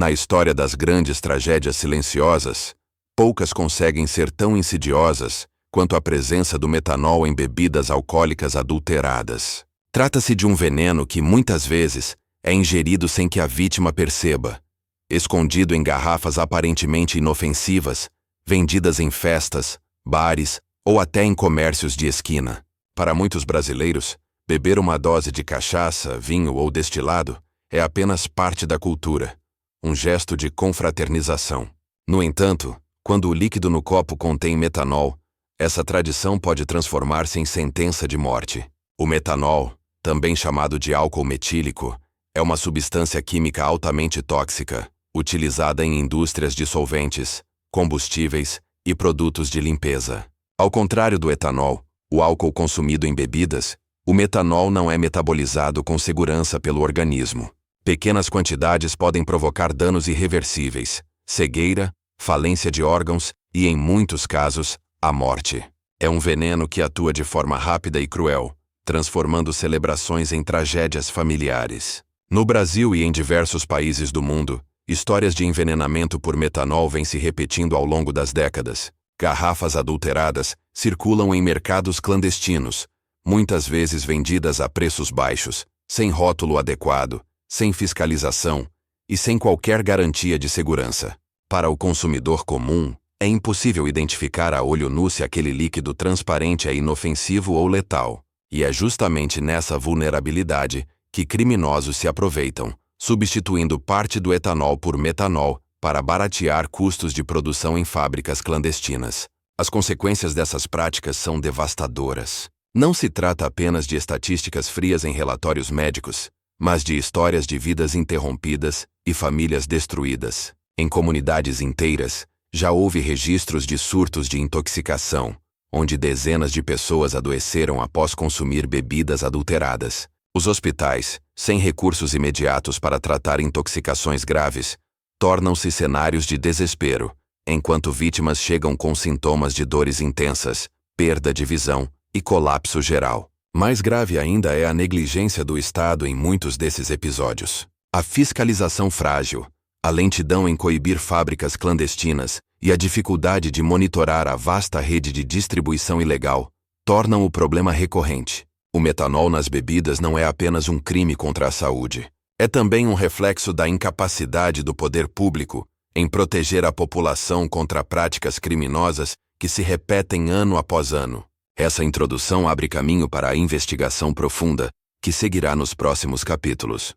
Na história das grandes tragédias silenciosas, poucas conseguem ser tão insidiosas quanto a presença do metanol em bebidas alcoólicas adulteradas. Trata-se de um veneno que, muitas vezes, é ingerido sem que a vítima perceba, escondido em garrafas aparentemente inofensivas, vendidas em festas, bares ou até em comércios de esquina. Para muitos brasileiros, beber uma dose de cachaça, vinho ou destilado é apenas parte da cultura, um gesto de confraternização. No entanto, quando o líquido no copo contém metanol, essa tradição pode transformar-se em sentença de morte. O metanol, também chamado de álcool metílico, é uma substância química altamente tóxica, utilizada em indústrias de solventes, combustíveis e produtos de limpeza. Ao contrário do etanol, o álcool consumido em bebidas, o metanol não é metabolizado com segurança pelo organismo. Pequenas quantidades podem provocar danos irreversíveis, cegueira, falência de órgãos e, em muitos casos, a morte. É um veneno que atua de forma rápida e cruel, transformando celebrações em tragédias familiares. No Brasil e em diversos países do mundo, histórias de envenenamento por metanol vêm se repetindo ao longo das décadas. Garrafas adulteradas circulam em mercados clandestinos, muitas vezes vendidas a preços baixos, sem rótulo adequado, sem fiscalização e sem qualquer garantia de segurança. Para o consumidor comum, é impossível identificar a olho nu se aquele líquido transparente é inofensivo ou letal. E é justamente nessa vulnerabilidade que criminosos se aproveitam, substituindo parte do etanol por metanol para baratear custos de produção em fábricas clandestinas. As consequências dessas práticas são devastadoras. Não se trata apenas de estatísticas frias em relatórios médicos, mas de histórias de vidas interrompidas e famílias destruídas. Em comunidades inteiras, já houve registros de surtos de intoxicação, onde dezenas de pessoas adoeceram após consumir bebidas adulteradas. Os hospitais, sem recursos imediatos para tratar intoxicações graves, tornam-se cenários de desespero, enquanto vítimas chegam com sintomas de dores intensas, perda de visão e colapso geral. Mais grave ainda é a negligência do Estado em muitos desses episódios. A fiscalização frágil, a lentidão em coibir fábricas clandestinas e a dificuldade de monitorar a vasta rede de distribuição ilegal tornam o problema recorrente. O metanol nas bebidas não é apenas um crime contra a saúde. É também um reflexo da incapacidade do poder público em proteger a população contra práticas criminosas que se repetem ano após ano. Essa introdução abre caminho para a investigação profunda que seguirá nos próximos capítulos.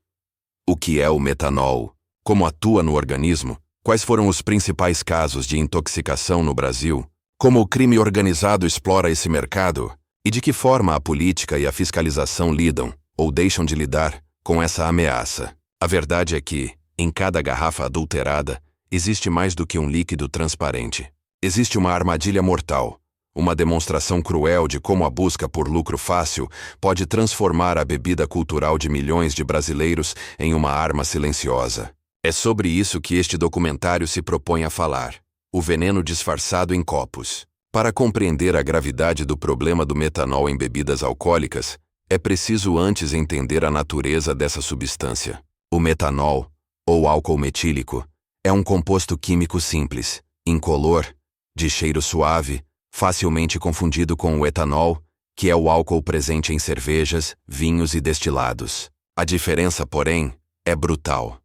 O que é o metanol? Como atua no organismo? Quais foram os principais casos de intoxicação no Brasil? Como o crime organizado explora esse mercado? E de que forma a política e a fiscalização lidam, ou deixam de lidar, com essa ameaça? A verdade é que, em cada garrafa adulterada, existe mais do que um líquido transparente. Existe uma armadilha mortal, uma demonstração cruel de como a busca por lucro fácil pode transformar a bebida cultural de milhões de brasileiros em uma arma silenciosa. É sobre isso que este documentário se propõe a falar. O veneno disfarçado em copos. Para compreender a gravidade do problema do metanol em bebidas alcoólicas, é preciso antes entender a natureza dessa substância. O metanol, ou álcool metílico, é um composto químico simples, incolor, de cheiro suave, facilmente confundido com o etanol, que é o álcool presente em cervejas, vinhos e destilados. A diferença, porém, é brutal.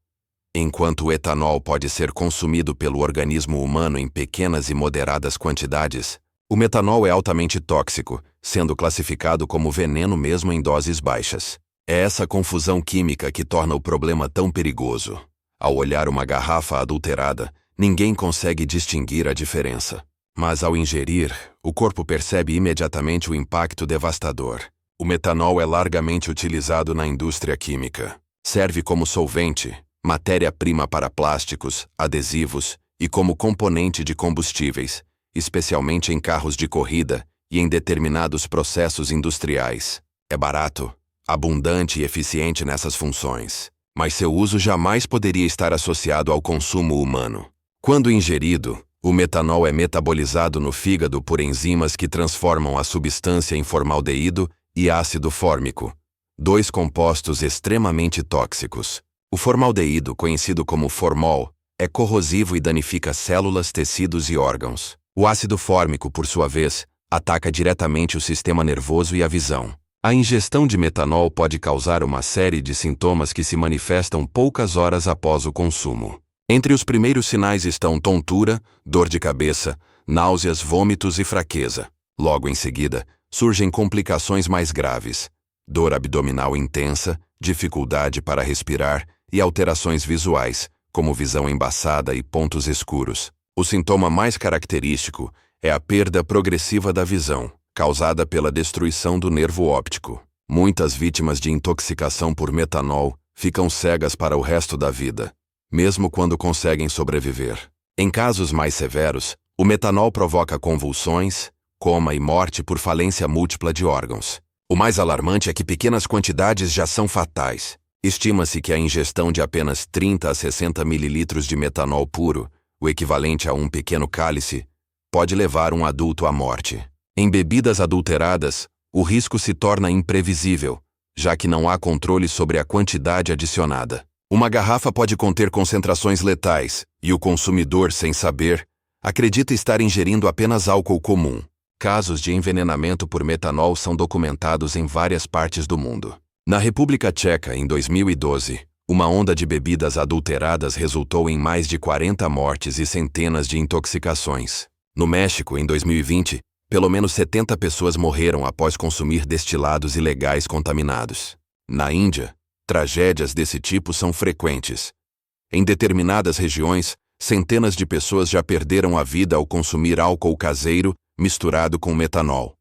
Enquanto o etanol pode ser consumido pelo organismo humano em pequenas e moderadas quantidades, o metanol é altamente tóxico, sendo classificado como veneno mesmo em doses baixas. É essa confusão química que torna o problema tão perigoso. Ao olhar uma garrafa adulterada, ninguém consegue distinguir a diferença. Mas ao ingerir, o corpo percebe imediatamente o impacto devastador. O metanol é largamente utilizado na indústria química. Serve como solvente, matéria-prima para plásticos, adesivos e como componente de combustíveis, especialmente em carros de corrida e em determinados processos industriais. É barato, abundante e eficiente nessas funções, mas seu uso jamais poderia estar associado ao consumo humano. Quando ingerido, o metanol é metabolizado no fígado por enzimas que transformam a substância em formaldeído e ácido fórmico, dois compostos extremamente tóxicos. O formaldeído, conhecido como formol, é corrosivo e danifica células, tecidos e órgãos. O ácido fórmico, por sua vez, ataca diretamente o sistema nervoso e a visão. A ingestão de metanol pode causar uma série de sintomas que se manifestam poucas horas após o consumo. Entre os primeiros sinais estão tontura, dor de cabeça, náuseas, vômitos e fraqueza. Logo em seguida, surgem complicações mais graves: dor abdominal intensa, dificuldade para respirar e alterações visuais, como visão embaçada e pontos escuros. O sintoma mais característico é a perda progressiva da visão, causada pela destruição do nervo óptico. Muitas vítimas de intoxicação por metanol ficam cegas para o resto da vida, mesmo quando conseguem sobreviver. Em casos mais severos, o metanol provoca convulsões, coma e morte por falência múltipla de órgãos. O mais alarmante é que pequenas quantidades já são fatais. Estima-se que a ingestão de apenas 30 a 60 ml de metanol puro, o equivalente a um pequeno cálice, pode levar um adulto à morte. Em bebidas adulteradas, o risco se torna imprevisível, já que não há controle sobre a quantidade adicionada. Uma garrafa pode conter concentrações letais, e o consumidor, sem saber, acredita estar ingerindo apenas álcool comum. Casos de envenenamento por metanol são documentados em várias partes do mundo. Na República Tcheca, em 2012, uma onda de bebidas adulteradas resultou em mais de 40 mortes e centenas de intoxicações. No México, em 2020, pelo menos 70 pessoas morreram após consumir destilados ilegais contaminados. Na Índia, tragédias desse tipo são frequentes. Em determinadas regiões, centenas de pessoas já perderam a vida ao consumir álcool caseiro misturado com metanol.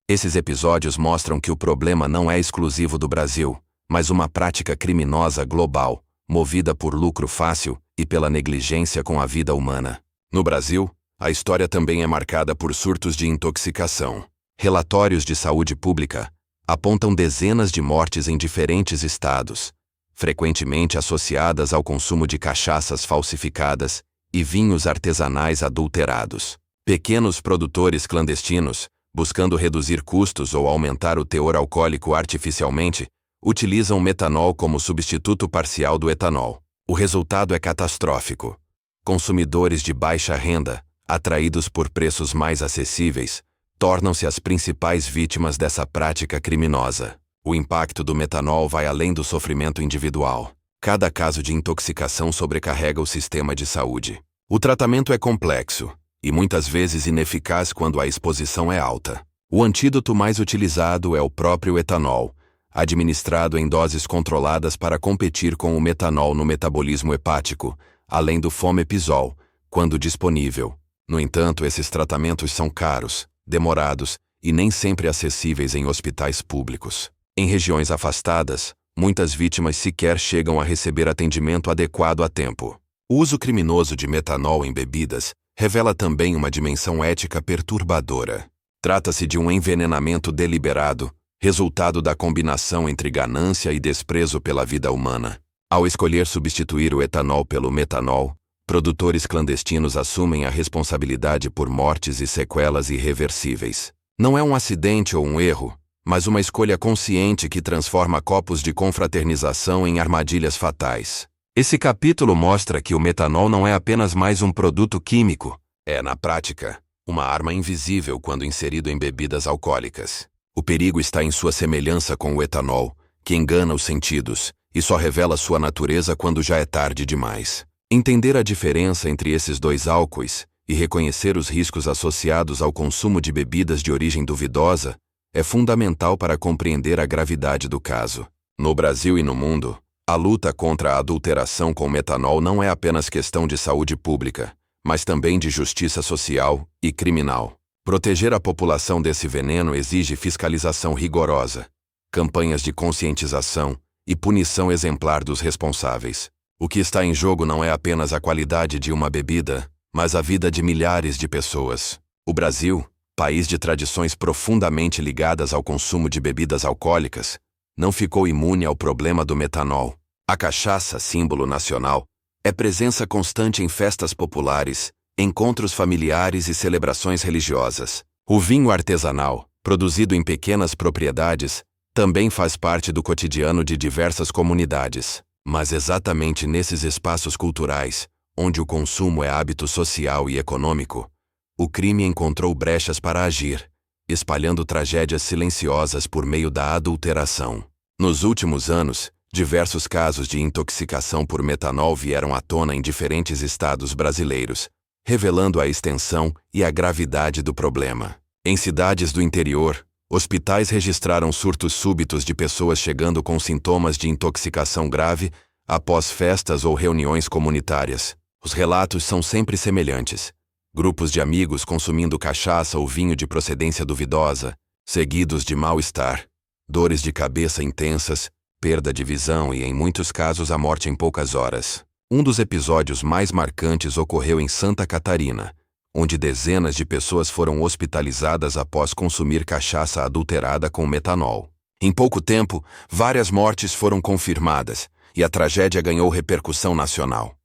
Esses episódios mostram que o problema não é exclusivo do Brasil, mas uma prática criminosa global, movida por lucro fácil e pela negligência com a vida humana. No Brasil, a história também é marcada por surtos de intoxicação. Relatórios de saúde pública apontam dezenas de mortes em diferentes estados, frequentemente associadas ao consumo de cachaças falsificadas e vinhos artesanais adulterados. Pequenos produtores clandestinos, buscando reduzir custos ou aumentar o teor alcoólico artificialmente, utilizam metanol como substituto parcial do etanol. O resultado é catastrófico. Consumidores de baixa renda, atraídos por preços mais acessíveis, tornam-se as principais vítimas dessa prática criminosa. O impacto do metanol vai além do sofrimento individual. Cada caso de intoxicação sobrecarrega o sistema de saúde. O tratamento é complexo e muitas vezes ineficaz quando a exposição é alta. O antídoto mais utilizado é o próprio etanol, administrado em doses controladas para competir com o metanol no metabolismo hepático, além do fomepizol, quando disponível. No entanto, esses tratamentos são caros, demorados e nem sempre acessíveis em hospitais públicos. Em regiões afastadas, muitas vítimas sequer chegam a receber atendimento adequado a tempo. O uso criminoso de metanol em bebidas revela também uma dimensão ética perturbadora. Trata-se de um envenenamento deliberado, resultado da combinação entre ganância e desprezo pela vida humana. Ao escolher substituir o etanol pelo metanol, produtores clandestinos assumem a responsabilidade por mortes e sequelas irreversíveis. Não é um acidente ou um erro, mas uma escolha consciente que transforma copos de confraternização em armadilhas fatais. Esse capítulo mostra que o metanol não é apenas mais um produto químico. É, na prática, uma arma invisível quando inserido em bebidas alcoólicas. O perigo está em sua semelhança com o etanol, que engana os sentidos e só revela sua natureza quando já é tarde demais. Entender a diferença entre esses dois álcoois e reconhecer os riscos associados ao consumo de bebidas de origem duvidosa é fundamental para compreender a gravidade do caso. No Brasil e no mundo, a luta contra a adulteração com metanol não é apenas questão de saúde pública, mas também de justiça social e criminal. Proteger a população desse veneno exige fiscalização rigorosa, campanhas de conscientização e punição exemplar dos responsáveis. O que está em jogo não é apenas a qualidade de uma bebida, mas a vida de milhares de pessoas. O Brasil, país de tradições profundamente ligadas ao consumo de bebidas alcoólicas, não ficou imune ao problema do metanol. A cachaça, símbolo nacional, é presença constante em festas populares, encontros familiares e celebrações religiosas. O vinho artesanal, produzido em pequenas propriedades, também faz parte do cotidiano de diversas comunidades. Mas exatamente nesses espaços culturais, onde o consumo é hábito social e econômico, o crime encontrou brechas para agir, espalhando tragédias silenciosas por meio da adulteração. Nos últimos anos, diversos casos de intoxicação por metanol vieram à tona em diferentes estados brasileiros, revelando a extensão e a gravidade do problema. Em cidades do interior, hospitais registraram surtos súbitos de pessoas chegando com sintomas de intoxicação grave após festas ou reuniões comunitárias. Os relatos são sempre semelhantes. Grupos de amigos consumindo cachaça ou vinho de procedência duvidosa, seguidos de mal-estar, dores de cabeça intensas, perda de visão e, em muitos casos, a morte em poucas horas. Um dos episódios mais marcantes ocorreu em Santa Catarina, onde dezenas de pessoas foram hospitalizadas após consumir cachaça adulterada com metanol. Em pouco tempo, várias mortes foram confirmadas e a tragédia ganhou repercussão nacional.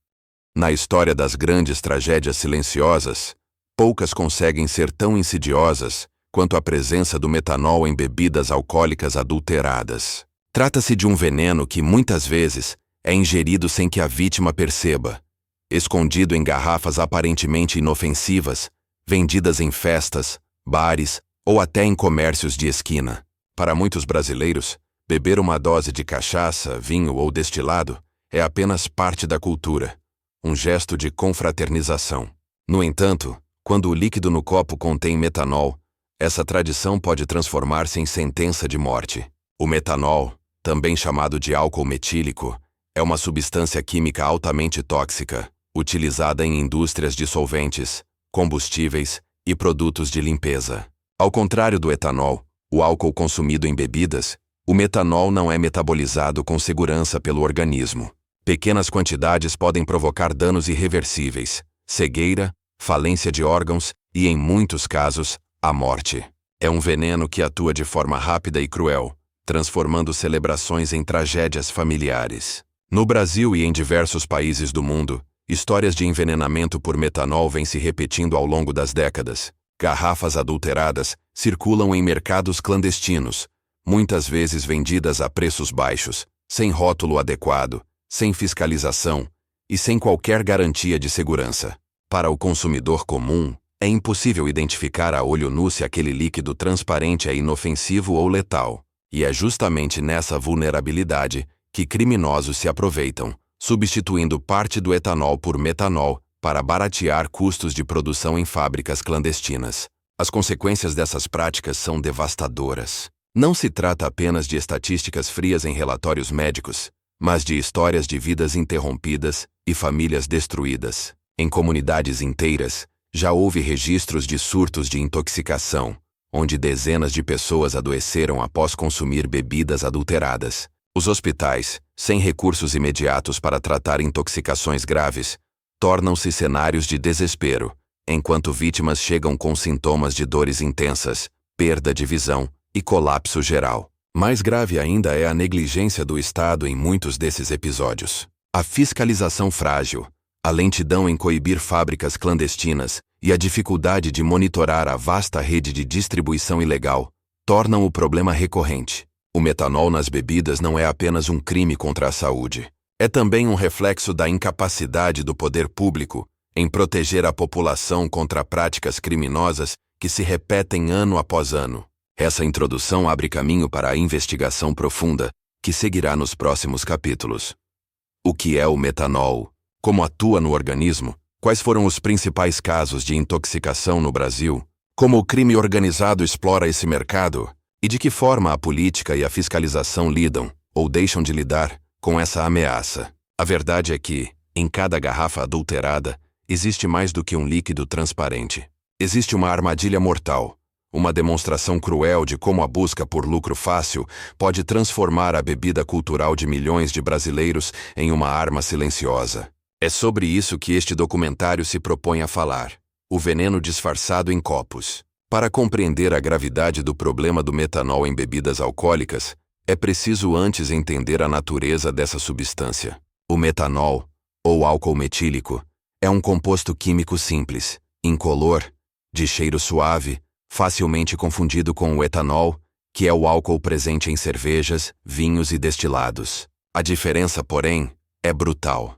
Na história das grandes tragédias silenciosas, poucas conseguem ser tão insidiosas quanto a presença do metanol em bebidas alcoólicas adulteradas. Trata-se de um veneno que, muitas vezes, é ingerido sem que a vítima perceba, escondido em garrafas aparentemente inofensivas, vendidas em festas, bares ou até em comércios de esquina. Para muitos brasileiros, beber uma dose de cachaça, vinho ou destilado é apenas parte da cultura, um gesto de confraternização. No entanto, quando o líquido no copo contém metanol, essa tradição pode transformar-se em sentença de morte. O metanol, também chamado de álcool metílico, é uma substância química altamente tóxica, utilizada em indústrias de solventes, combustíveis e produtos de limpeza. Ao contrário do etanol, o álcool consumido em bebidas, o metanol não é metabolizado com segurança pelo organismo. Pequenas quantidades podem provocar danos irreversíveis, cegueira, falência de órgãos e, em muitos casos, a morte. É um veneno que atua de forma rápida e cruel, transformando celebrações em tragédias familiares. No Brasil e em diversos países do mundo, histórias de envenenamento por metanol vêm se repetindo ao longo das décadas. Garrafas adulteradas circulam em mercados clandestinos, muitas vezes vendidas a preços baixos, sem rótulo adequado, sem fiscalização e sem qualquer garantia de segurança. Para o consumidor comum, é impossível identificar a olho nu se aquele líquido transparente é inofensivo ou letal. E é justamente nessa vulnerabilidade que criminosos se aproveitam, substituindo parte do etanol por metanol para baratear custos de produção em fábricas clandestinas. As consequências dessas práticas são devastadoras. Não se trata apenas de estatísticas frias em relatórios médicos, mas de histórias de vidas interrompidas e famílias destruídas. Em comunidades inteiras, já houve registros de surtos de intoxicação, onde dezenas de pessoas adoeceram após consumir bebidas adulteradas. Os hospitais, sem recursos imediatos para tratar intoxicações graves, tornam-se cenários de desespero, enquanto vítimas chegam com sintomas de dores intensas, perda de visão e colapso geral. Mais grave ainda é a negligência do Estado em muitos desses episódios. A fiscalização frágil, a lentidão em coibir fábricas clandestinas e a dificuldade de monitorar a vasta rede de distribuição ilegal tornam o problema recorrente. O metanol nas bebidas não é apenas um crime contra a saúde. É também um reflexo da incapacidade do poder público em proteger a população contra práticas criminosas que se repetem ano após ano. Essa introdução abre caminho para a investigação profunda que seguirá nos próximos capítulos. O que é o metanol? Como atua no organismo? Quais foram os principais casos de intoxicação no Brasil? Como o crime organizado explora esse mercado? E de que forma a política e a fiscalização lidam, ou deixam de lidar, com essa ameaça? A verdade é que, em cada garrafa adulterada, existe mais do que um líquido transparente. Existe uma armadilha mortal, uma demonstração cruel de como a busca por lucro fácil pode transformar a bebida cultural de milhões de brasileiros em uma arma silenciosa. É sobre isso que este documentário se propõe a falar. O veneno disfarçado em copos. Para compreender a gravidade do problema do metanol em bebidas alcoólicas, é preciso antes entender a natureza dessa substância. O metanol, ou álcool metílico, é um composto químico simples, incolor, de cheiro suave, facilmente confundido com o etanol, que é o álcool presente em cervejas, vinhos e destilados. A diferença, porém, é brutal.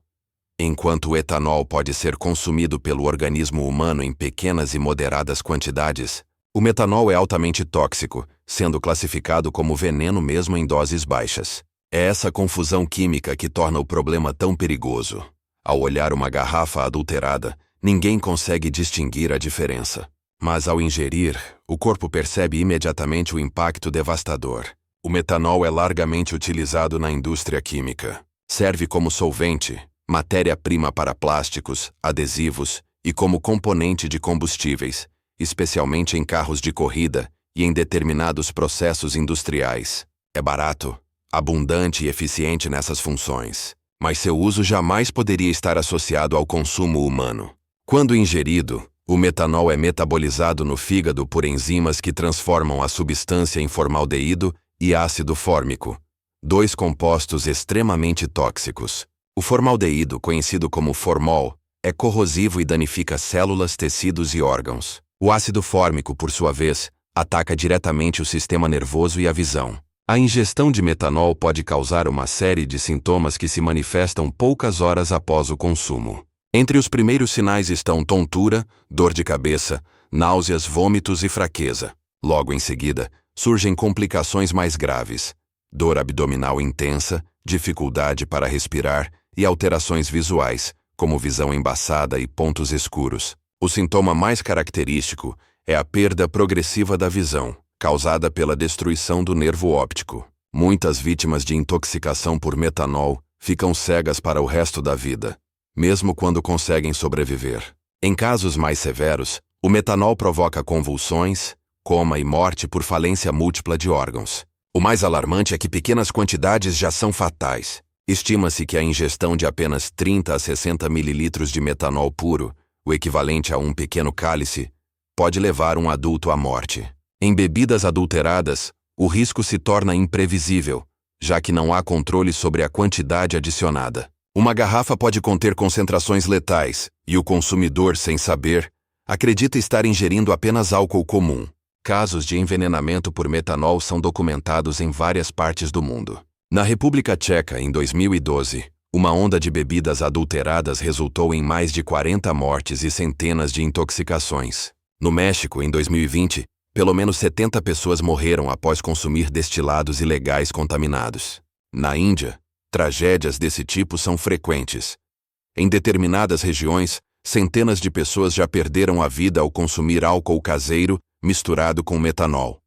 Enquanto o etanol pode ser consumido pelo organismo humano em pequenas e moderadas quantidades, o metanol é altamente tóxico, sendo classificado como veneno mesmo em doses baixas. É essa confusão química que torna o problema tão perigoso. Ao olhar uma garrafa adulterada, ninguém consegue distinguir a diferença. Mas ao ingerir, o corpo percebe imediatamente o impacto devastador. O metanol é largamente utilizado na indústria química. Serve como solvente, matéria-prima para plásticos, adesivos e como componente de combustíveis, especialmente em carros de corrida e em determinados processos industriais. É barato, abundante e eficiente nessas funções, mas seu uso jamais poderia estar associado ao consumo humano. Quando ingerido, o metanol é metabolizado no fígado por enzimas que transformam a substância em formaldeído e ácido fórmico, dois compostos extremamente tóxicos. O formaldeído, conhecido como formol, é corrosivo e danifica células, tecidos e órgãos. O ácido fórmico, por sua vez, ataca diretamente o sistema nervoso e a visão. A ingestão de metanol pode causar uma série de sintomas que se manifestam poucas horas após o consumo. Entre os primeiros sinais estão tontura, dor de cabeça, náuseas, vômitos e fraqueza. Logo em seguida, surgem complicações mais graves: dor abdominal intensa, dificuldade para respirar e alterações visuais, como visão embaçada e pontos escuros. O sintoma mais característico é a perda progressiva da visão, causada pela destruição do nervo óptico. Muitas vítimas de intoxicação por metanol ficam cegas para o resto da vida, mesmo quando conseguem sobreviver. Em casos mais severos, o metanol provoca convulsões, coma e morte por falência múltipla de órgãos. O mais alarmante é que pequenas quantidades já são fatais. Estima-se que a ingestão de apenas 30 a 60 mililitros de metanol puro, o equivalente a um pequeno cálice, pode levar um adulto à morte. Em bebidas adulteradas, o risco se torna imprevisível, já que não há controle sobre a quantidade adicionada. Uma garrafa pode conter concentrações letais, e o consumidor, sem saber, acredita estar ingerindo apenas álcool comum. Casos de envenenamento por metanol são documentados em várias partes do mundo. Na República Tcheca, em 2012, uma onda de bebidas adulteradas resultou em mais de 40 mortes e centenas de intoxicações. No México, em 2020, pelo menos 70 pessoas morreram após consumir destilados ilegais contaminados. Na Índia, tragédias desse tipo são frequentes. Em determinadas regiões, centenas de pessoas já perderam a vida ao consumir álcool caseiro misturado com metanol.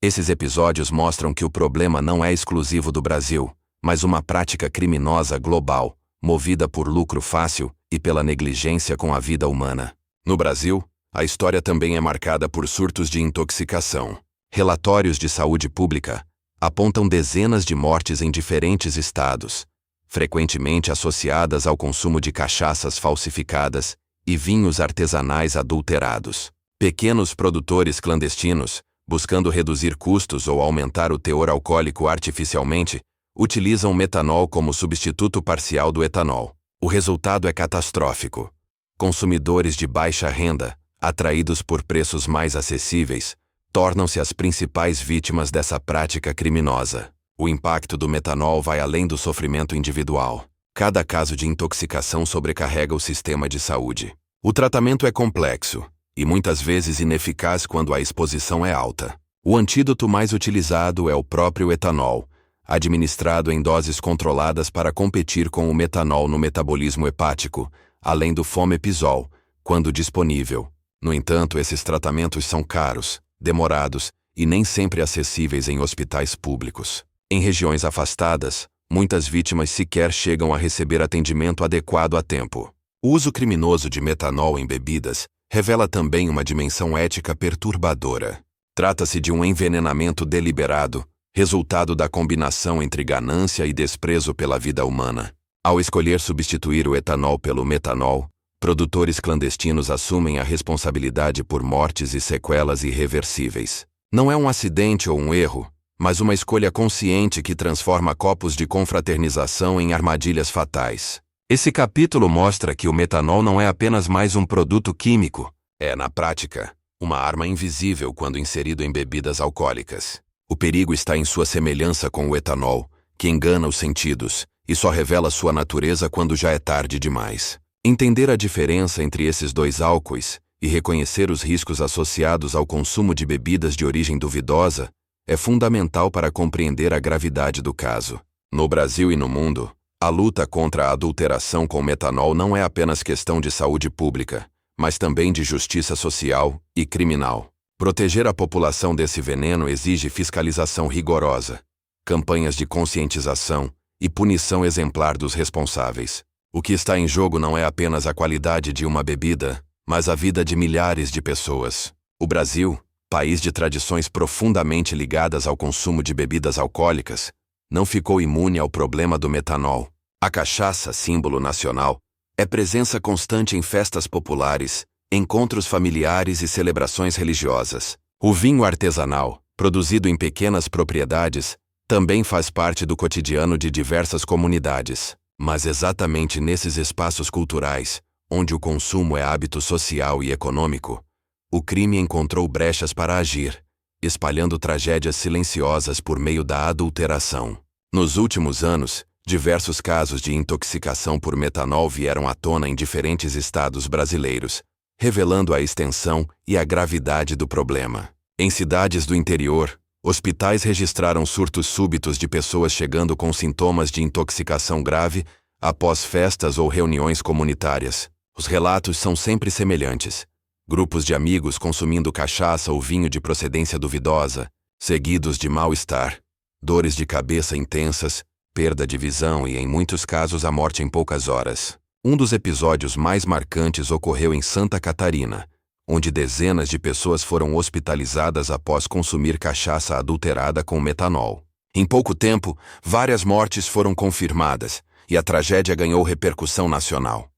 Esses episódios mostram que o problema não é exclusivo do Brasil, mas uma prática criminosa global, movida por lucro fácil e pela negligência com a vida humana. No Brasil, a história também é marcada por surtos de intoxicação. Relatórios de saúde pública apontam dezenas de mortes em diferentes estados, frequentemente associadas ao consumo de cachaças falsificadas e vinhos artesanais adulterados. Pequenos produtores clandestinos, buscando reduzir custos ou aumentar o teor alcoólico artificialmente, utilizam metanol como substituto parcial do etanol. O resultado é catastrófico. Consumidores de baixa renda, atraídos por preços mais acessíveis, tornam-se as principais vítimas dessa prática criminosa. O impacto do metanol vai além do sofrimento individual. Cada caso de intoxicação sobrecarrega o sistema de saúde. O tratamento é complexo e muitas vezes ineficaz quando a exposição é alta. O antídoto mais utilizado é o próprio etanol, administrado em doses controladas para competir com o metanol no metabolismo hepático, além do fomepizol, quando disponível. No entanto, esses tratamentos são caros, demorados e nem sempre acessíveis em hospitais públicos. Em regiões afastadas, muitas vítimas sequer chegam a receber atendimento adequado a tempo. O uso criminoso de metanol em bebidas revela também uma dimensão ética perturbadora. Trata-se de um envenenamento deliberado, resultado da combinação entre ganância e desprezo pela vida humana. Ao escolher substituir o etanol pelo metanol, produtores clandestinos assumem a responsabilidade por mortes e sequelas irreversíveis. Não é um acidente ou um erro, mas uma escolha consciente que transforma copos de confraternização em armadilhas fatais. Esse capítulo mostra que o metanol não é apenas mais um produto químico. É, na prática, uma arma invisível quando inserido em bebidas alcoólicas. O perigo está em sua semelhança com o etanol, que engana os sentidos e só revela sua natureza quando já é tarde demais. Entender a diferença entre esses dois álcoois e reconhecer os riscos associados ao consumo de bebidas de origem duvidosa é fundamental para compreender a gravidade do caso. No Brasil e no mundo, a luta contra a adulteração com metanol não é apenas questão de saúde pública, mas também de justiça social e criminal. Proteger a população desse veneno exige fiscalização rigorosa, campanhas de conscientização e punição exemplar dos responsáveis. O que está em jogo não é apenas a qualidade de uma bebida, mas a vida de milhares de pessoas. O Brasil, país de tradições profundamente ligadas ao consumo de bebidas alcoólicas, não ficou imune ao problema do metanol. A cachaça, símbolo nacional, é presença constante em festas populares, encontros familiares e celebrações religiosas. O vinho artesanal, produzido em pequenas propriedades, também faz parte do cotidiano de diversas comunidades. Mas exatamente nesses espaços culturais, onde o consumo é hábito social e econômico, o crime encontrou brechas para agir, espalhando tragédias silenciosas por meio da adulteração. Nos últimos anos, diversos casos de intoxicação por metanol vieram à tona em diferentes estados brasileiros, revelando a extensão e a gravidade do problema. Em cidades do interior, hospitais registraram surtos súbitos de pessoas chegando com sintomas de intoxicação grave após festas ou reuniões comunitárias. Os relatos são sempre semelhantes. Grupos de amigos consumindo cachaça ou vinho de procedência duvidosa, seguidos de mal-estar, dores de cabeça intensas, perda de visão e, em muitos casos, a morte em poucas horas. Um dos episódios mais marcantes ocorreu em Santa Catarina, onde dezenas de pessoas foram hospitalizadas após consumir cachaça adulterada com metanol. Em pouco tempo, várias mortes foram confirmadas e a tragédia ganhou repercussão nacional.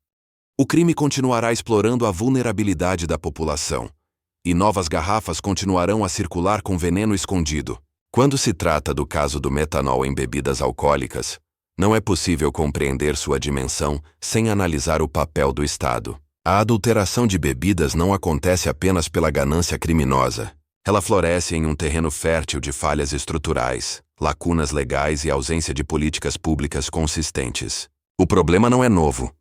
O crime continuará explorando a vulnerabilidade da população, e novas garrafas continuarão a circular com veneno escondido. Quando se trata do caso do metanol em bebidas alcoólicas, não é possível compreender sua dimensão sem analisar o papel do Estado. A adulteração de bebidas não acontece apenas pela ganância criminosa. Ela floresce em um terreno fértil de falhas estruturais, lacunas legais e ausência de políticas públicas consistentes. O problema não é novo,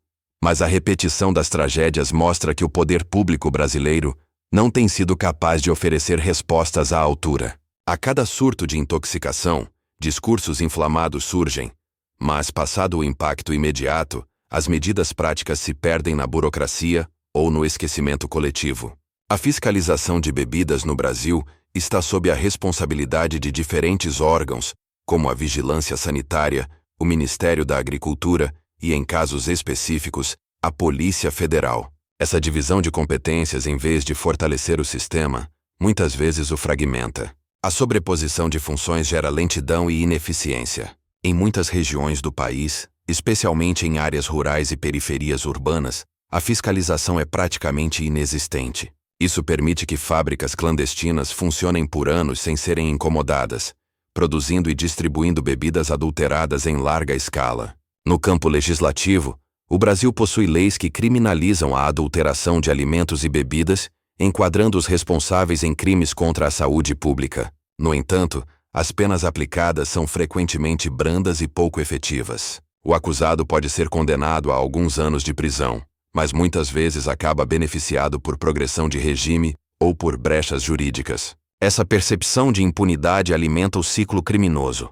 mas a repetição das tragédias mostra que o poder público brasileiro não tem sido capaz de oferecer respostas à altura. A cada surto de intoxicação, discursos inflamados surgem, mas, passado o impacto imediato, as medidas práticas se perdem na burocracia ou no esquecimento coletivo. A fiscalização de bebidas no Brasil está sob a responsabilidade de diferentes órgãos, como a Vigilância Sanitária, o Ministério da Agricultura e, em casos específicos, a Polícia Federal. Essa divisão de competências, em vez de fortalecer o sistema, muitas vezes o fragmenta. A sobreposição de funções gera lentidão e ineficiência. Em muitas regiões do país, especialmente em áreas rurais e periferias urbanas, a fiscalização é praticamente inexistente. Isso permite que fábricas clandestinas funcionem por anos sem serem incomodadas, produzindo e distribuindo bebidas adulteradas em larga escala. No campo legislativo, o Brasil possui leis que criminalizam a adulteração de alimentos e bebidas, enquadrando os responsáveis em crimes contra a saúde pública. No entanto, as penas aplicadas são frequentemente brandas e pouco efetivas. O acusado pode ser condenado a alguns anos de prisão, mas muitas vezes acaba beneficiado por progressão de regime ou por brechas jurídicas. Essa percepção de impunidade alimenta o ciclo criminoso.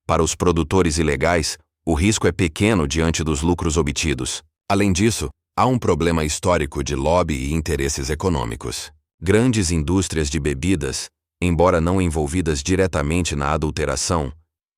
Para os produtores ilegais, o risco é pequeno diante dos lucros obtidos. Além disso, há um problema histórico de lobby e interesses econômicos. Grandes indústrias de bebidas, embora não envolvidas diretamente na adulteração,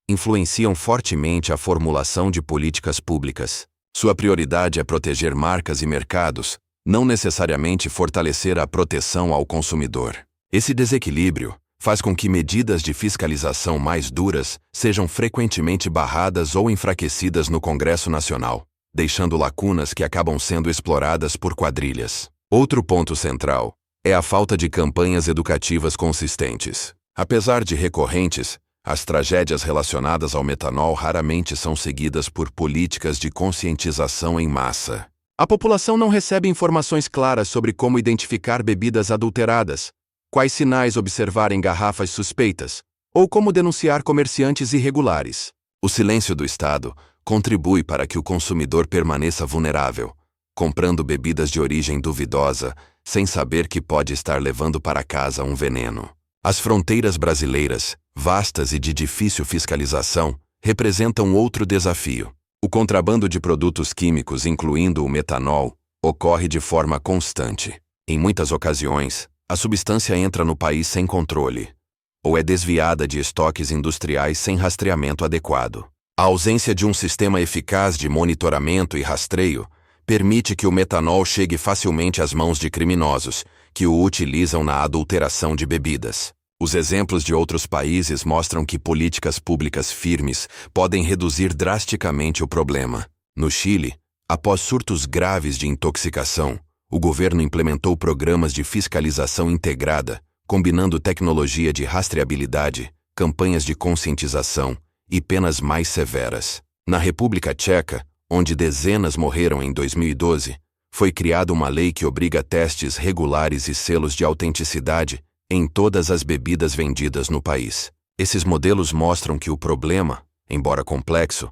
influenciam fortemente a formulação de políticas públicas. Sua prioridade é proteger marcas e mercados, não necessariamente fortalecer a proteção ao consumidor. Esse desequilíbrio faz com que medidas de fiscalização mais duras sejam frequentemente barradas ou enfraquecidas no Congresso Nacional, deixando lacunas que acabam sendo exploradas por quadrilhas. Outro ponto central é a falta de campanhas educativas consistentes. Apesar de recorrentes, as tragédias relacionadas ao metanol raramente são seguidas por políticas de conscientização em massa. A população não recebe informações claras sobre como identificar bebidas adulteradas, quais sinais observar em garrafas suspeitas, ou como denunciar comerciantes irregulares. O silêncio do Estado contribui para que o consumidor permaneça vulnerável, comprando bebidas de origem duvidosa, sem saber que pode estar levando para casa um veneno. As fronteiras brasileiras, vastas e de difícil fiscalização, representam outro desafio. O contrabando de produtos químicos, incluindo o metanol, ocorre de forma constante. Em muitas ocasiões, a substância entra no país sem controle, ou é desviada de estoques industriais sem rastreamento adequado. A ausência de um sistema eficaz de monitoramento e rastreio permite que o metanol chegue facilmente às mãos de criminosos, que o utilizam na adulteração de bebidas. Os exemplos de outros países mostram que políticas públicas firmes podem reduzir drasticamente o problema. No Chile, após surtos graves de intoxicação, o governo implementou programas de fiscalização integrada, combinando tecnologia de rastreabilidade, campanhas de conscientização e penas mais severas. Na República Tcheca, onde dezenas morreram em 2012, foi criada uma lei que obriga testes regulares e selos de autenticidade em todas as bebidas vendidas no país. Esses modelos mostram que o problema, embora complexo,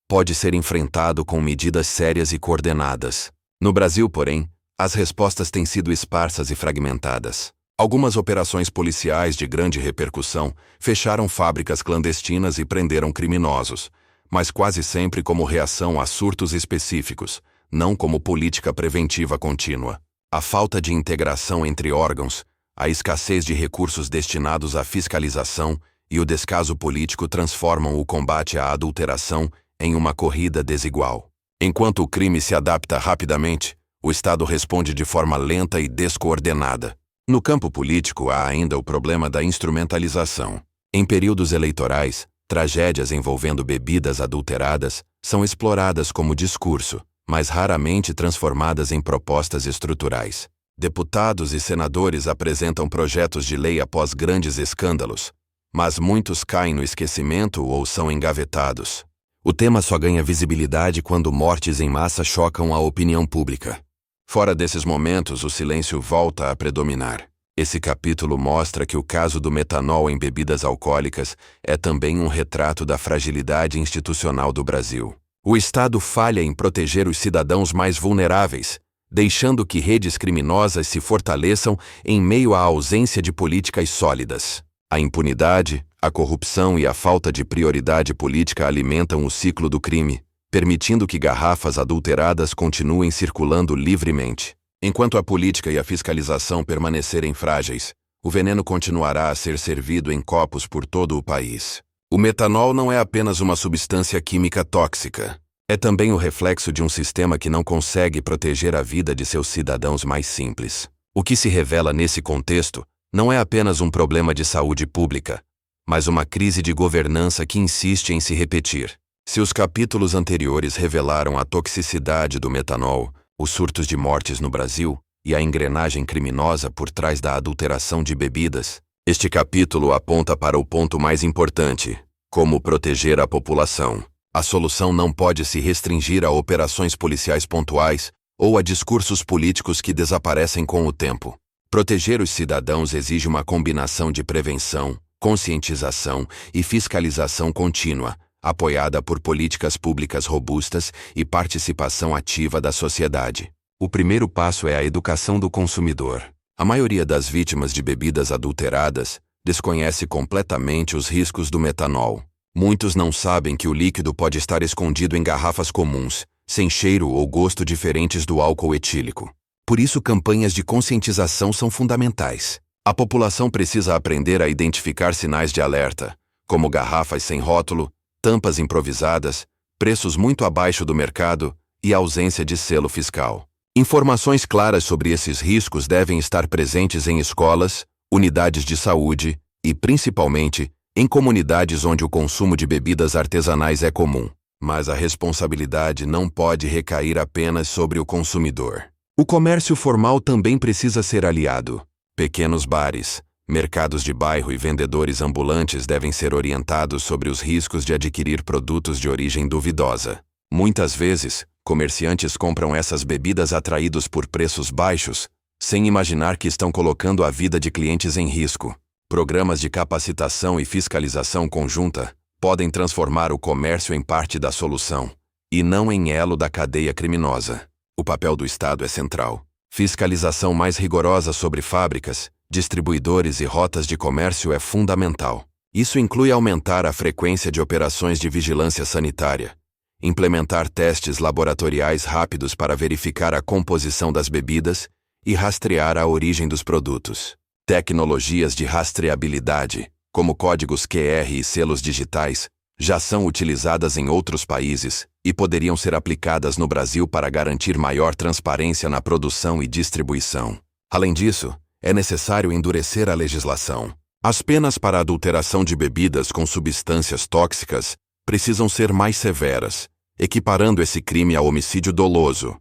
pode ser enfrentado com medidas sérias e coordenadas. No Brasil, porém, as respostas têm sido esparsas e fragmentadas. Algumas operações policiais de grande repercussão fecharam fábricas clandestinas e prenderam criminosos, mas quase sempre como reação a surtos específicos, não como política preventiva contínua. A falta de integração entre órgãos, a escassez de recursos destinados à fiscalização e o descaso político transformam o combate à adulteração em uma corrida desigual. Enquanto o crime se adapta rapidamente, o Estado responde de forma lenta e descoordenada. No campo político há ainda o problema da instrumentalização. Em períodos eleitorais, tragédias envolvendo bebidas adulteradas são exploradas como discurso, mas raramente transformadas em propostas estruturais. Deputados e senadores apresentam projetos de lei após grandes escândalos, mas muitos caem no esquecimento ou são engavetados. O tema só ganha visibilidade quando mortes em massa chocam a opinião pública. Fora desses momentos, o silêncio volta a predominar. Esse capítulo mostra que o caso do metanol em bebidas alcoólicas é também um retrato da fragilidade institucional do Brasil. O Estado falha em proteger os cidadãos mais vulneráveis, deixando que redes criminosas se fortaleçam em meio à ausência de políticas sólidas. A impunidade, a corrupção e a falta de prioridade política alimentam o ciclo do crime, permitindo que garrafas adulteradas continuem circulando livremente. Enquanto a política e a fiscalização permanecerem frágeis, o veneno continuará a ser servido em copos por todo o país. O metanol não é apenas uma substância química tóxica. É também o reflexo de um sistema que não consegue proteger a vida de seus cidadãos mais simples. O que se revela nesse contexto não é apenas um problema de saúde pública, mas uma crise de governança que insiste em se repetir. Se os capítulos anteriores revelaram a toxicidade do metanol, os surtos de mortes no Brasil e a engrenagem criminosa por trás da adulteração de bebidas, este capítulo aponta para o ponto mais importante: como proteger a população. A solução não pode se restringir a operações policiais pontuais ou a discursos políticos que desaparecem com o tempo. Proteger os cidadãos exige uma combinação de prevenção, conscientização e fiscalização contínua, apoiada por políticas públicas robustas e participação ativa da sociedade. O primeiro passo é a educação do consumidor. A maioria das vítimas de bebidas adulteradas desconhece completamente os riscos do metanol. Muitos não sabem que o líquido pode estar escondido em garrafas comuns, sem cheiro ou gosto diferentes do álcool etílico. Por isso, campanhas de conscientização são fundamentais. A população precisa aprender a identificar sinais de alerta, como garrafas sem rótulo, tampas improvisadas, preços muito abaixo do mercado e ausência de selo fiscal. Informações claras sobre esses riscos devem estar presentes em escolas, unidades de saúde e, principalmente, em comunidades onde o consumo de bebidas artesanais é comum. Mas a responsabilidade não pode recair apenas sobre o consumidor. O comércio formal também precisa ser aliado. Pequenos bares, mercados de bairro e vendedores ambulantes devem ser orientados sobre os riscos de adquirir produtos de origem duvidosa. Muitas vezes, comerciantes compram essas bebidas atraídos por preços baixos, sem imaginar que estão colocando a vida de clientes em risco. Programas de capacitação e fiscalização conjunta podem transformar o comércio em parte da solução, e não em elo da cadeia criminosa. O papel do Estado é central. Fiscalização mais rigorosa sobre fábricas, distribuidores e rotas de comércio é fundamental. Isso inclui aumentar a frequência de operações de vigilância sanitária, implementar testes laboratoriais rápidos para verificar a composição das bebidas e rastrear a origem dos produtos. Tecnologias de rastreabilidade, como códigos QR e selos digitais, já são utilizadas em outros países e poderiam ser aplicadas no Brasil para garantir maior transparência na produção e distribuição. Além disso, é necessário endurecer a legislação. As penas para a adulteração de bebidas com substâncias tóxicas precisam ser mais severas, equiparando esse crime ao homicídio doloso,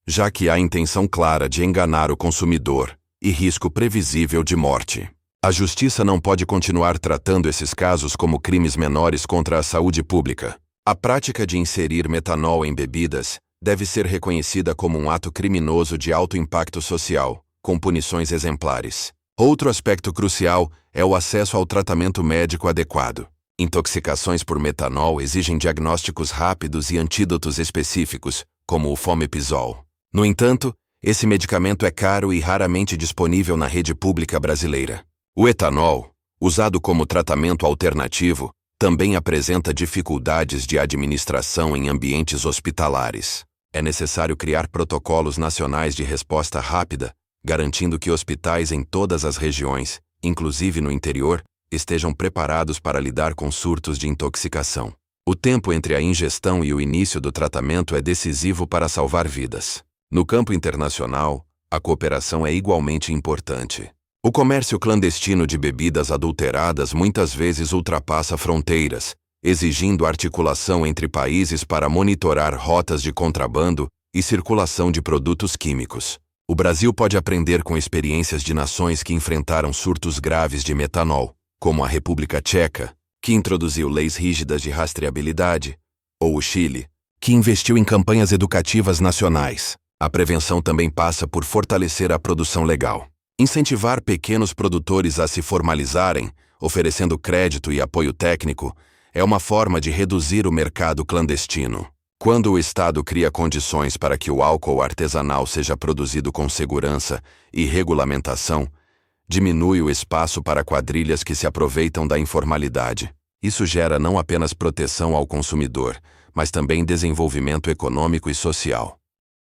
já que há intenção clara de enganar o consumidor e risco previsível de morte. A Justiça não pode continuar tratando esses casos como crimes menores contra a saúde pública. A prática de inserir metanol em bebidas deve ser reconhecida como um ato criminoso de alto impacto social, com punições exemplares. Outro aspecto crucial é o acesso ao tratamento médico adequado. Intoxicações por metanol exigem diagnósticos rápidos e antídotos específicos, como o Fomepizol. No entanto, esse medicamento é caro e raramente disponível na rede pública brasileira. O etanol, usado como tratamento alternativo, também apresenta dificuldades de administração em ambientes hospitalares. É necessário criar protocolos nacionais de resposta rápida, garantindo que hospitais em todas as regiões, inclusive no interior, estejam preparados para lidar com surtos de intoxicação. O tempo entre a ingestão e o início do tratamento é decisivo para salvar vidas. No campo internacional, a cooperação é igualmente importante. O comércio clandestino de bebidas adulteradas muitas vezes ultrapassa fronteiras, exigindo articulação entre países para monitorar rotas de contrabando e circulação de produtos químicos. O Brasil pode aprender com experiências de nações que enfrentaram surtos graves de metanol, como a República Tcheca, que introduziu leis rígidas de rastreabilidade, ou o Chile, que investiu em campanhas educativas nacionais. A prevenção também passa por fortalecer a produção legal. Incentivar pequenos produtores a se formalizarem, oferecendo crédito e apoio técnico, é uma forma de reduzir o mercado clandestino. Quando o Estado cria condições para que o álcool artesanal seja produzido com segurança e regulamentação, diminui o espaço para quadrilhas que se aproveitam da informalidade. Isso gera não apenas proteção ao consumidor, mas também desenvolvimento econômico e social.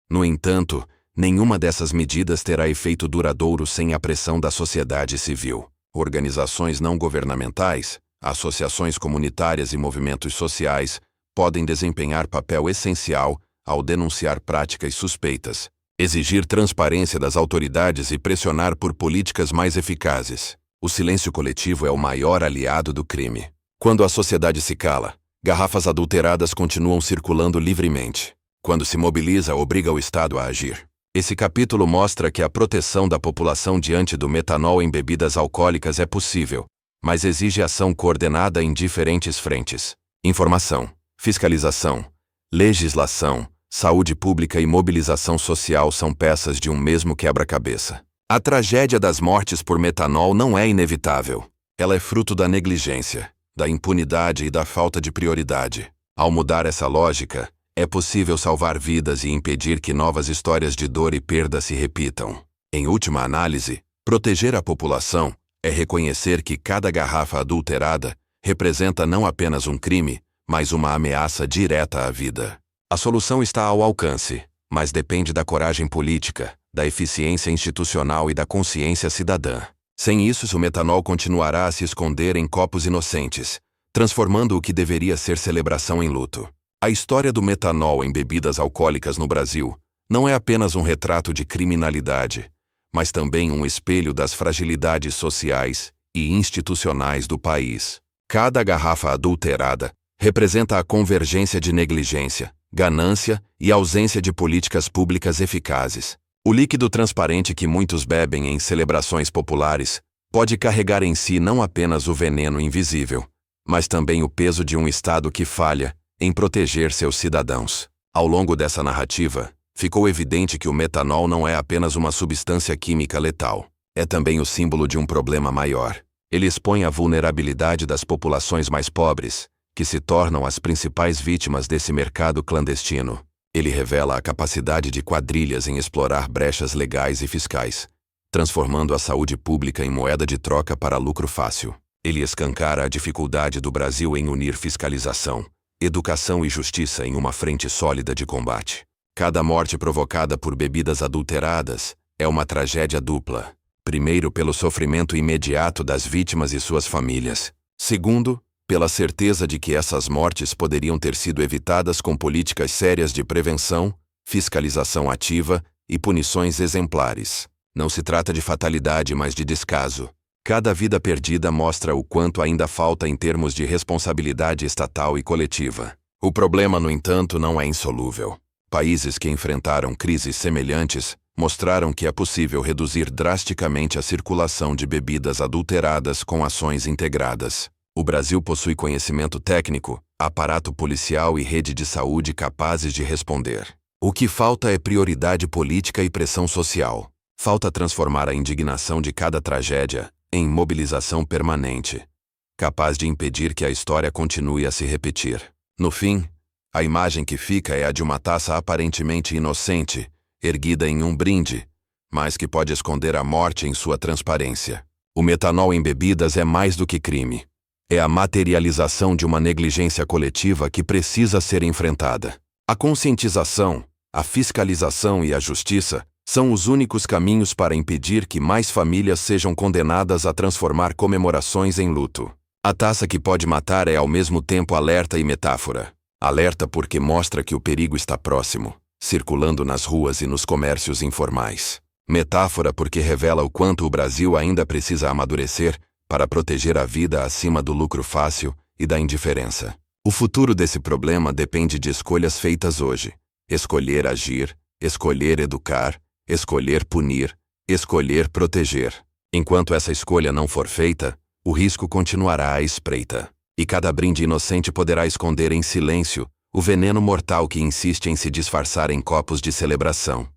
No entanto, nenhuma dessas medidas terá efeito duradouro sem a pressão da sociedade civil. Organizações não governamentais, associações comunitárias e movimentos sociais podem desempenhar papel essencial ao denunciar práticas suspeitas, exigir transparência das autoridades e pressionar por políticas mais eficazes. O silêncio coletivo é o maior aliado do crime. Quando a sociedade se cala, garrafas adulteradas continuam circulando livremente. Quando se mobiliza, obriga o Estado a agir. Esse capítulo mostra que a proteção da população diante do metanol em bebidas alcoólicas é possível, mas exige ação coordenada em diferentes frentes. Informação, fiscalização, legislação, saúde pública e mobilização social são peças de um mesmo quebra-cabeça. A tragédia das mortes por metanol não é inevitável. Ela é fruto da negligência, da impunidade e da falta de prioridade. Ao mudar essa lógica, é possível salvar vidas e impedir que novas histórias de dor e perda se repitam. Em última análise, proteger a população é reconhecer que cada garrafa adulterada representa não apenas um crime, mas uma ameaça direta à vida. A solução está ao alcance, mas depende da coragem política, da eficiência institucional e da consciência cidadã. Sem isso, o metanol continuará a se esconder em copos inocentes, transformando o que deveria ser celebração em luto. A história do metanol em bebidas alcoólicas no Brasil não é apenas um retrato de criminalidade, mas também um espelho das fragilidades sociais e institucionais do país. Cada garrafa adulterada representa a convergência de negligência, ganância e ausência de políticas públicas eficazes. O líquido transparente que muitos bebem em celebrações populares pode carregar em si não apenas o veneno invisível, mas também o peso de um Estado que falha em proteger seus cidadãos. Ao longo dessa narrativa, ficou evidente que o metanol não é apenas uma substância química letal. É também o símbolo de um problema maior. Ele expõe a vulnerabilidade das populações mais pobres, que se tornam as principais vítimas desse mercado clandestino. Ele revela a capacidade de quadrilhas em explorar brechas legais e fiscais, transformando a saúde pública em moeda de troca para lucro fácil. Ele escancara a dificuldade do Brasil em unir fiscalização, educação e justiça em uma frente sólida de combate. Cada morte provocada por bebidas adulteradas é uma tragédia dupla. Primeiro, pelo sofrimento imediato das vítimas e suas famílias. Segundo, pela certeza de que essas mortes poderiam ter sido evitadas com políticas sérias de prevenção, fiscalização ativa e punições exemplares. Não se trata de fatalidade, mas de descaso. Cada vida perdida mostra o quanto ainda falta em termos de responsabilidade estatal e coletiva. O problema, no entanto, não é insolúvel. Países que enfrentaram crises semelhantes mostraram que é possível reduzir drasticamente a circulação de bebidas adulteradas com ações integradas. O Brasil possui conhecimento técnico, aparato policial e rede de saúde capazes de responder. O que falta é prioridade política e pressão social. Falta transformar a indignação de cada tragédia em mobilização permanente, capaz de impedir que a história continue a se repetir. No fim, a imagem que fica é a de uma taça aparentemente inocente, erguida em um brinde, mas que pode esconder a morte em sua transparência. O metanol em bebidas é mais do que crime. É a materialização de uma negligência coletiva que precisa ser enfrentada. A conscientização, a fiscalização e a justiça são os únicos caminhos para impedir que mais famílias sejam condenadas a transformar comemorações em luto. A taça que pode matar é ao mesmo tempo alerta e metáfora. Alerta porque mostra que o perigo está próximo, circulando nas ruas e nos comércios informais. Metáfora porque revela o quanto o Brasil ainda precisa amadurecer para proteger a vida acima do lucro fácil e da indiferença. O futuro desse problema depende de escolhas feitas hoje. Escolher agir, escolher educar, escolher punir, escolher proteger. Enquanto essa escolha não for feita, o risco continuará à espreita. E cada brinde inocente poderá esconder em silêncio o veneno mortal que insiste em se disfarçar em copos de celebração.